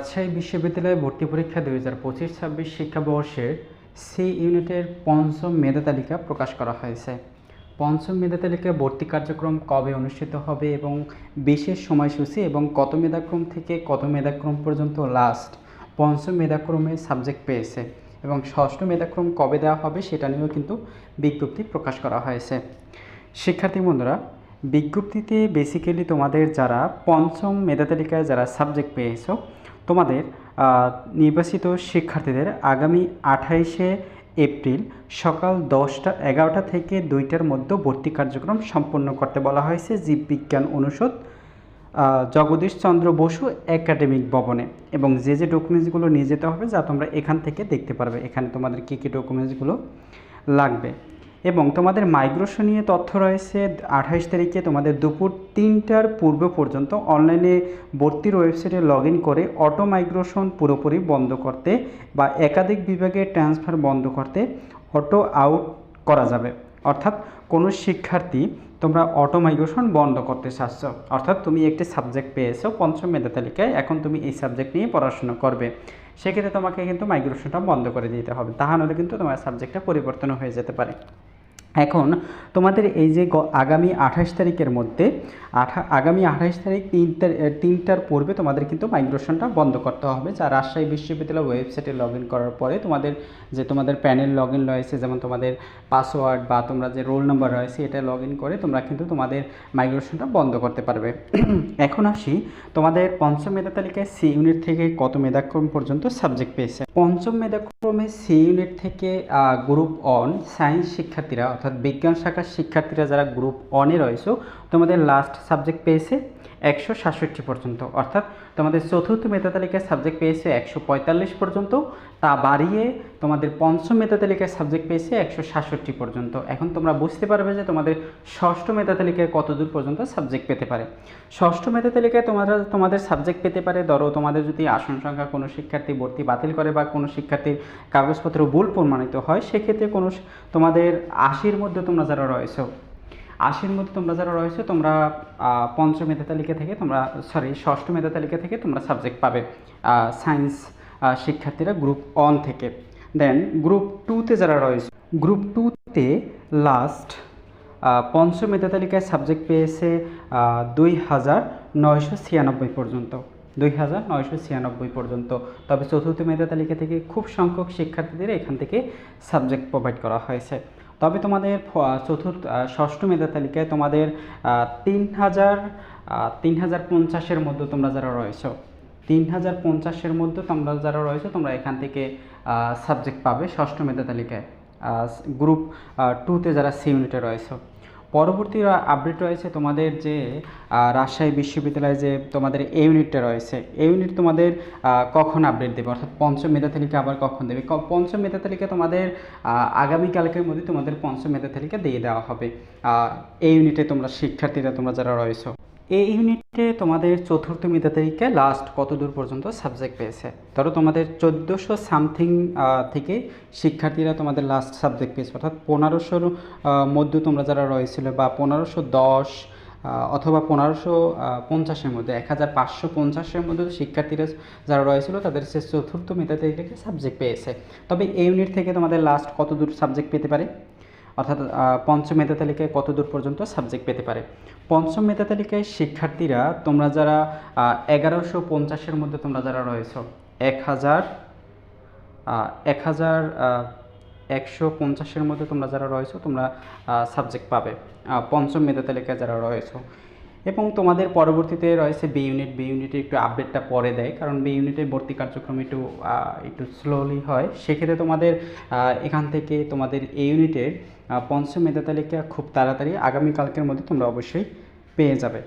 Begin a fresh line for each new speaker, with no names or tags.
রাজশাহী বিশ্ববিদ্যালয়ে ভর্তি পরীক্ষা 2025-26 শিক্ষাবর্ষের সি ইউনিটের পঞ্চম মেধা তালিকা প্রকাশ করা হয়েছে। পঞ্চম মেধা তালিকায় ভর্তি কার্যক্রম কবে অনুষ্ঠিত হবে এবং বিশেষ সময়সূচি এবং কত মেধাক্রম থেকে কত মেধাক্রম পর্যন্ত লাস্ট পঞ্চম মেধাক্রমে সাবজেক্ট পেয়েছে এবং ষষ্ঠ মেধাক্রম কবে দেওয়া হবে সেটা নিয়েও কিন্তু বিজ্ঞপ্তি প্রকাশ করা হয়েছে। শিক্ষার্থী বন্ধুরা, বিজ্ঞপ্তিতে বেসিক্যালি তোমাদের যারা পঞ্চম মেধা তালিকায় যারা সাবজেক্ট পেয়েছো তোমাদের নির্বাচিত শিক্ষার্থীদের আগামী 28শে এপ্রিল সকাল 11টা থেকে 2টার মধ্যে ভর্তি কার্যক্রম সম্পন্ন করতে বলা হয়েছে জীববিজ্ঞান অনুষদ জগদীশচন্দ্র বসু একাডেমিক ভবনে। এবং যে ডকুমেন্টসগুলো নিয়ে যেতে হবে যা তোমরা এখান থেকে দেখতে পারবে, এখানে তোমাদের কী কী ডকুমেন্টসগুলো লাগবে। এবং তোমাদের মাইগ্রেশন নিয়ে তথ্য রয়েছে 28 তারিখে তোমাদের দুপুর 3টার পূর্ব পর্যন্ত অনলাইনে ভর্তির ওয়েবসাইটে লগ ইন করে অটো মাইগ্রেশন পুরোপুরি বন্ধ করতে বা একাধিক বিভাগে ট্রান্সফার বন্ধ করতে অটো আউট করা যাবে। অর্থাৎ কোনো শিক্ষার্থী তোমরা অটো মাইগ্রেশন বন্ধ করতে চাচ্ছ, অর্থাৎ তুমি একটি সাবজেক্ট পেয়েছো পঞ্চম মেধা তালিকায়, এখন তুমি এই সাবজেক্ট নিয়ে পড়াশোনা করবে, সেক্ষেত্রে তোমাকে কিন্তু মাইগ্রেশনটা বন্ধ করে দিতে হবে, তাহা নাহলে কিন্তু তোমার সাবজেক্টটা পরিবর্তন হয়ে যেতে পারে। এখন তোমাদের এই যে আগামী 28 তারিখের মধ্যে আগামী 28 তারিখ 3টার পূর্বে তোমাদের কিন্তু মাইগ্রেশনটা বন্ধ করতে হবে। যা রাজশাহী বিশ্ববিদ্যালয় ওয়েবসাইটে লগ ইন করার পরে তোমাদের প্যানেল লগ ইন রয়েছে, যেমন তোমাদের পাসওয়ার্ড বা তোমরা যে রোল নাম্বার রয়েছে এটা লগ ইন করে তোমরা কিন্তু তোমাদের মাইগ্রেশনটা বন্ধ করতে পারবে। এখন আসি তোমাদের পঞ্চম মেধা তালিকায় সি ইউনিট থেকে কত মেধাক্রম পর্যন্ত সাবজেক্ট পেয়েছে। পঞ্চম মেধাক্রমে সি ইউনিট থেকে গ্রুপ অন সায়েন্স শিক্ষার্থীরা অর্থাৎ বিজ্ঞান শাখার শিক্ষার্থীরা যারা গ্রুপ অনে রয়েছে তোমাদের লাস্ট সাবজেক্ট পেয়েছে 167 পর্যন্ত, অর্থাৎ তোমাদের চতুর্থ মেধা তালিকায় সাবজেক্ট পেয়েছে 145 পর্যন্ত, তা বাড়িয়ে তোমাদের পঞ্চম মেধা তালিকায় সাবজেক্ট পেয়েছে 167 পর্যন্ত। এখন তোমরা বুঝতে পারবে যে তোমাদের ষষ্ঠ মেধা তালিকায় কত দূর পর্যন্ত সাবজেক্ট পেতে পারে। ষষ্ঠ মেধা তালিকায় তোমাদের সাবজেক্ট পেতে পারে, ধরো তোমাদের যদি আসন সংখ্যা কোনো শিক্ষার্থী ভর্তি বাতিল করে বা কোনো শিক্ষার্থীর কাগজপত্র ভুল প্রমাণিত হয়, সেক্ষেত্রে তোমাদের 80-র মধ্যে তোমরা যারা রয়েছে 80-র মধ্যে তোমরা যারা রয়েছে তোমরা পঞ্চম মেধা তালিকা থেকে ষষ্ঠ মেধা তালিকা থেকে তোমরা সাবজেক্ট পাবে সায়েন্স শিক্ষার্থীরা গ্রুপ অন থেকে। দেন গ্রুপ টুতে যারা রয়েছে, গ্রুপ টুতে লাস্ট পঞ্চম মেধা তালিকায় সাবজেক্ট পেয়েছে 2996 পর্যন্ত, 2996 পর্যন্ত। তবে চতুর্থ মেধা তালিকা থেকে খুব সংখ্যক শিক্ষার্থীদের এখান থেকে সাবজেক্ট প্রোভাইড করা হয়েছে। তবে তোমাদের ষষ্ঠ মেধা তালিকায় তোমাদের 3050-এর মধ্যে তোমরা যারা রয়েছো 3050-এর মধ্যে তোমরা যারা রয়েছো তোমরা এখান থেকে সাবজেক্ট পাবে ষষ্ঠ মেধা তালিকায় গ্রুপ টুতে যারা সি ইউনিটে রয়েছে। পরবর্তী আপডেট রয়েছে তোমাদের যে রাজশাহী বিশ্ববিদ্যালয়ে যে তোমাদের এ ইউনিটটা রয়েছে, এই ইউনিট তোমাদের কখন আপডেট দেবে, অর্থাৎ পঞ্চম মেধা তালিকা আবার কখন দেবে। পঞ্চম মেধা তালিকা তোমাদের আগামীকালকের মধ্যে তোমাদের পঞ্চম মেধা তালিকা দিয়ে দেওয়া হবে। এই ইউনিটে তোমরা শিক্ষার্থীরা তোমরা যারা রয়েছে এই ইউনিটে তোমাদের চতুর্থ মেধা তালিকায় লাস্ট কত দূর পর্যন্ত সাবজেক্ট পেয়েছে। ধরো তোমাদের 1400 সামথিং থেকে শিক্ষার্থীরা তোমাদের লাস্ট সাবজেক্ট পেয়েছে, অর্থাৎ 1500-র মধ্যে তোমরা যারা রয়েছিল বা 1510 অথবা 1550-এর মধ্যে 1550-এর মধ্যে শিক্ষার্থীরা যারা রয়েছিল তাদের সে চতুর্থ মেধা তালিকায় সাবজেক্ট পেয়েছে। তবে এই ইউনিট থেকে তোমাদের লাস্ট কত দূর সাবজেক্ট পেতে পারে, অর্থাৎ পঞ্চম মেধা তালিকায় কত দূর পর্যন্ত সাবজেক্ট পেতে পারে। পঞ্চম মেধা তালিকায় শিক্ষার্থীরা তোমরা যারা 1150-এর মধ্যে তোমরা যারা রয়েছো 1150-এর মধ্যে তোমরা যারা রয়েছো তোমরা সাবজেক্ট পাবে পঞ্চম মেধা তালিকায় যারা রয়েছো। এবং তোমাদের পরবর্তীতে রয়েছে বি ইউনিট। বি ইউনিটে একটু আপডেটটা পরে দেয়, কারণ বি ইউনিটের ভর্তি কার্যক্রম একটু স্লোলি হয়। সেক্ষেত্রে তোমাদের এখান থেকে তোমাদের এই ইউনিটের পঞ্চম মেধা তালিকা খুব তাড়াতাড়ি আগামীকালকের মধ্যে তোমরা অবশ্যই পেয়ে যাবে।